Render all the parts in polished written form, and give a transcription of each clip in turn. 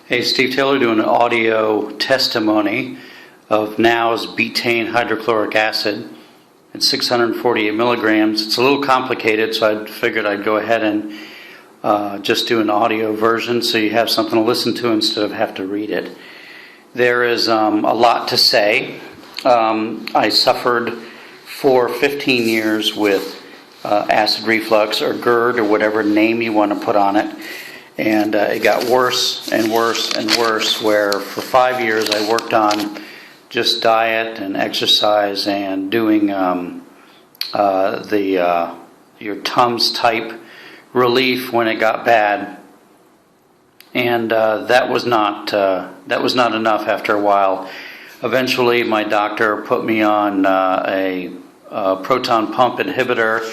Hey, Steve Taylor doing an audio testimony of Now's Betaine hydrochloric acid at 648 milligrams. It's a little complicated, so I figured I'd go ahead and just do an audio version so you have something to listen to instead of have to read it. There is a lot to say. I suffered for 15 years with acid reflux or GERD or whatever name you want to put on it. And it got worse and worse and worse, where for 5 years I worked on just diet and exercise and doing your Tums type relief when it got bad. And that was not enough after a while. Eventually my doctor put me on a proton pump inhibitor.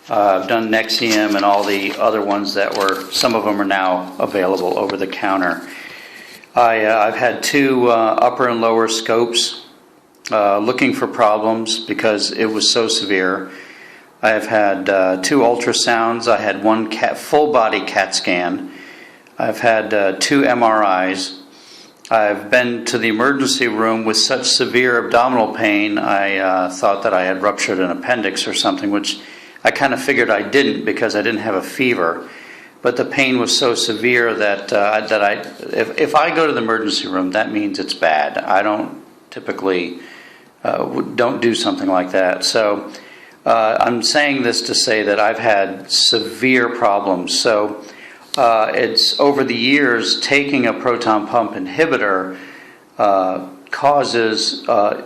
I've done Nexium and all the other ones that some of them are now available over the counter. I've had 2 upper and lower scopes looking for problems because it was so severe. I've had 2 ultrasounds. I had 1 full body CAT scan. I've had 2 MRIs. I've been to the emergency room with such severe abdominal pain, I thought that I had ruptured an appendix or something, which I kind of figured I didn't because I didn't have a fever. But the pain was so severe that if I go to the emergency room, that means it's bad. I don't typically don't do something like that. So I'm saying this to say that I've had severe problems. So it's over the years, taking a proton pump inhibitor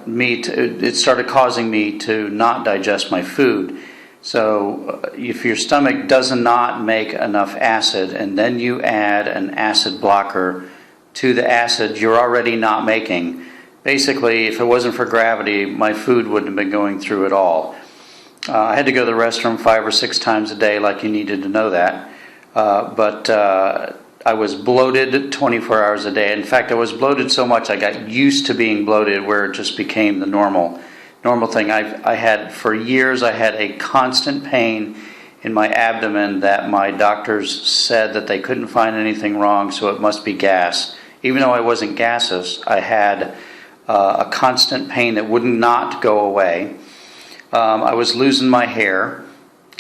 it started causing me to not digest my food. So if your stomach does not make enough acid and then you add an acid blocker to the acid you're already not making, basically if it wasn't for gravity, my food wouldn't have been going through at all. I had to go to the restroom 5 or 6 times a day, like you needed to know that. But I was bloated 24 hours a day. In fact, I was bloated so much I got used to being bloated, where it just became the normal thing. For years I had a constant pain in my abdomen that my doctors said that they couldn't find anything wrong, so it must be gas. Even though I wasn't gaseous, I had a constant pain that would not go away. I was losing my hair.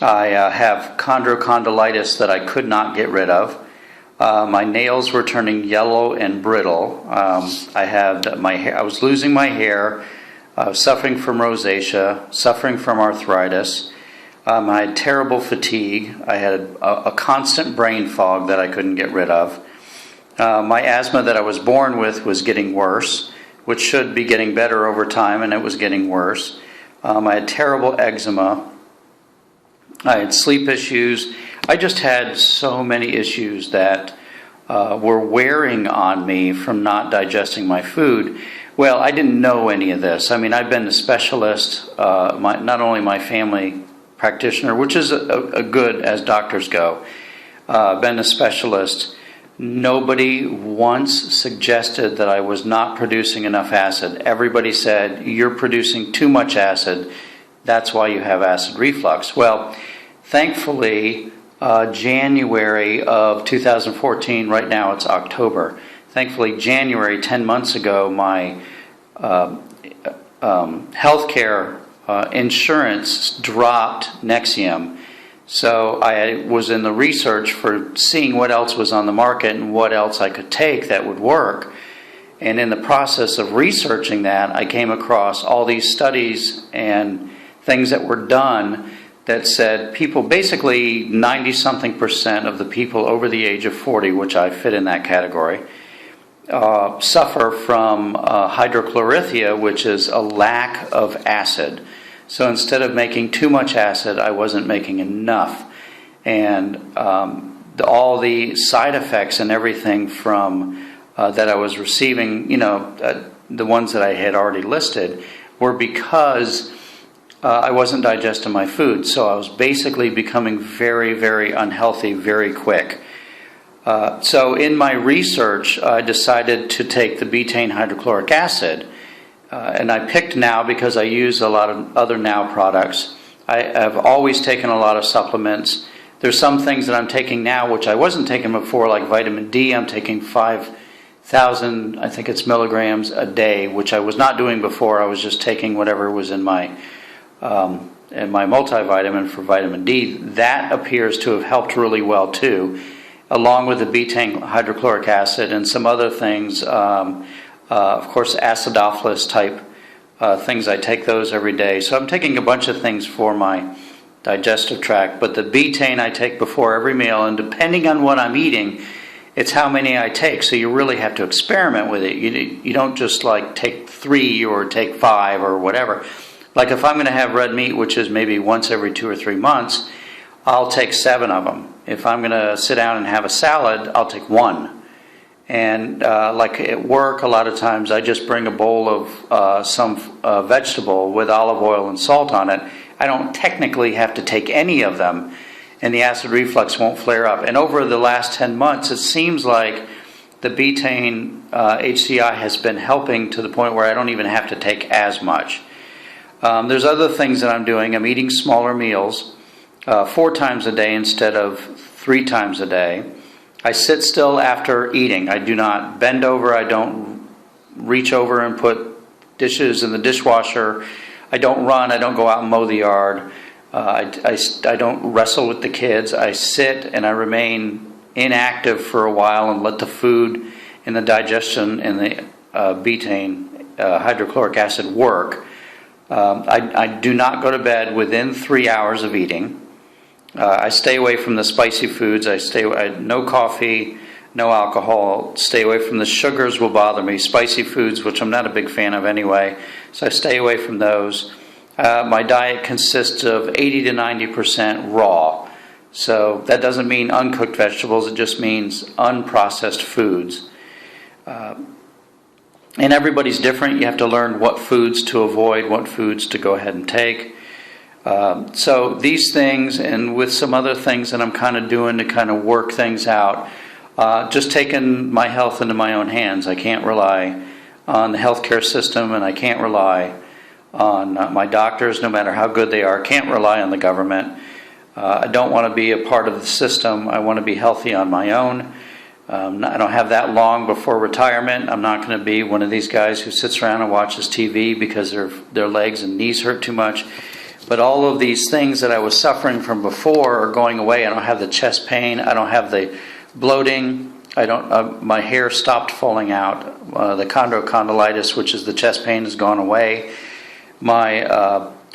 I have chondrocondylitis that I could not get rid of. My nails were turning yellow and brittle. I was losing my hair. Suffering from rosacea, suffering from arthritis. I had terrible fatigue. I had a constant brain fog that I couldn't get rid of. My asthma that I was born with was getting worse, which should be getting better over time, and it was getting worse. I had terrible eczema. I had sleep issues. I just had so many issues that were wearing on me from not digesting my food. Well, I didn't know any of this. I mean, I've been a specialist, not only my family practitioner, which is a good as doctors go, been a specialist. Nobody once suggested that I was not producing enough acid. Everybody said, you're producing too much acid. That's why you have acid reflux. Well, thankfully, January of 2014, right now it's October. Thankfully, January, 10 months ago, my healthcare insurance dropped Nexium. So I was in the research for seeing what else was on the market and what else I could take that would work. And in the process of researching that, I came across all these studies and things that were done that said people, basically 90-something% of the people over the age of 40, which I fit in that category, suffer from hydrochlorithia, which is a lack of acid. So instead of making too much acid, I wasn't making enough. And all the side effects and everything from that I was receiving, the ones that I had already listed, were because I wasn't digesting my food. So I was basically becoming very, very unhealthy very quick. So in my research, I decided to take the betaine hydrochloric acid. And I picked Now because I use a lot of other Now products. I've always taken a lot of supplements. There's some things that I'm taking now which I wasn't taking before, like vitamin D. I'm taking 5,000, I think it's milligrams a day, which I was not doing before. I was just taking whatever was in my multivitamin for vitamin D. That appears to have helped really well too, along with the betaine hydrochloric acid and some other things. Of course, acidophilus type things. I take those every day. So I'm taking a bunch of things for my digestive tract. But the betaine I take before every meal, and depending on what I'm eating, it's how many I take. So you really have to experiment with it. You don't just like take 3 or take 5 or whatever. Like if I'm going to have red meat, which is maybe once every 2 or 3 months, I'll take 7 of them. If I'm going to sit down and have a salad, I'll take 1. And like at work, a lot of times I just bring a bowl of some vegetable with olive oil and salt on it. I don't technically have to take any of them, and the acid reflux won't flare up. And over the last 10 months, it seems like the Betaine HCl has been helping to the point where I don't even have to take as much. There's other things that I'm doing. I'm eating smaller meals 4 times a day instead of 3 times a day. I sit still after eating. I do not bend over. I don't reach over and put dishes in the dishwasher. I don't run. I don't go out and mow the yard. I don't wrestle with the kids. I sit and I remain inactive for a while and let the food and the digestion and the betaine hydrochloric acid work. I do not go to bed within 3 hours of eating. I stay away from the spicy foods. No coffee, no alcohol. Stay away from the sugars will bother me. Spicy foods, which I'm not a big fan of anyway, so I stay away from those. My diet consists of 80 to 90% raw. So that doesn't mean uncooked vegetables. It just means unprocessed foods. And everybody's different. You have to learn what foods to avoid, what foods to go ahead and take. So these things, and with some other things that I'm kind of doing to kind of work things out, just taking my health into my own hands. I can't rely on the healthcare system, and I can't rely on my doctors, no matter how good they are. Can't rely on the government. I don't want to be a part of the system. I want to be healthy on my own. I don't have that long before retirement. I'm not going to be one of these guys who sits around and watches TV because their legs and knees hurt too much. But all of these things that I was suffering from before are going away. I don't have the chest pain. I don't have the bloating. My hair stopped falling out. The chondrocondylitis, which is the chest pain, has gone away. My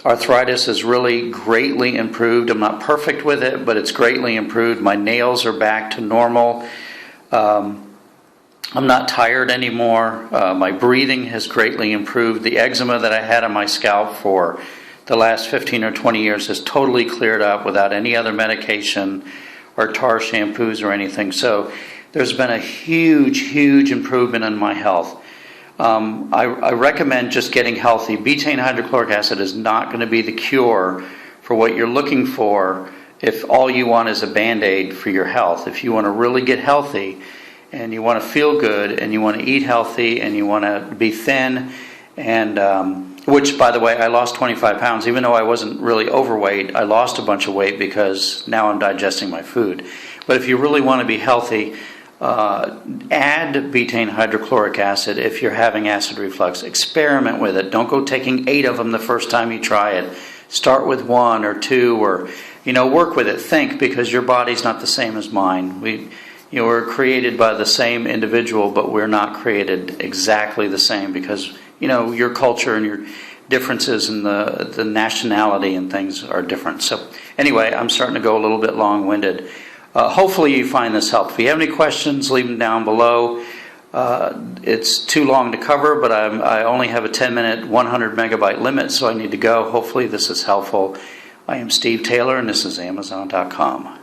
arthritis is really greatly improved. I'm not perfect with it, but it's greatly improved. My nails are back to normal. I'm not tired anymore. My breathing has greatly improved. The eczema that I had on my scalp for the last 15 or 20 years has totally cleared up without any other medication or tar shampoos or anything. So there's been a huge improvement in my health. I recommend just getting healthy. Betaine hydrochloric acid is not going to be the cure for what you're looking for if all you want is a Band-Aid for your health. If you want to really get healthy and you want to feel good and you want to eat healthy and you want to be thin, and which, by the way, I lost 25 pounds. Even though I wasn't really overweight, I lost a bunch of weight because now I'm digesting my food. But if you really want to be healthy, add betaine hydrochloric acid if you're having acid reflux. Experiment with it. Don't go taking 8 of them the first time you try it. Start with 1 or 2, or work with it. Think, because your body's not the same as mine. We're created by the same individual, but we're not created exactly the same because your culture and your differences in the nationality and things are different. So anyway, I'm starting to go a little bit long-winded. Hopefully you find this helpful. If you have any questions, leave them down below. It's too long to cover, but I only have a 10-minute, 100 megabyte limit, so I need to go. Hopefully this is helpful. I am Steve Taylor, and this is Amazon.com.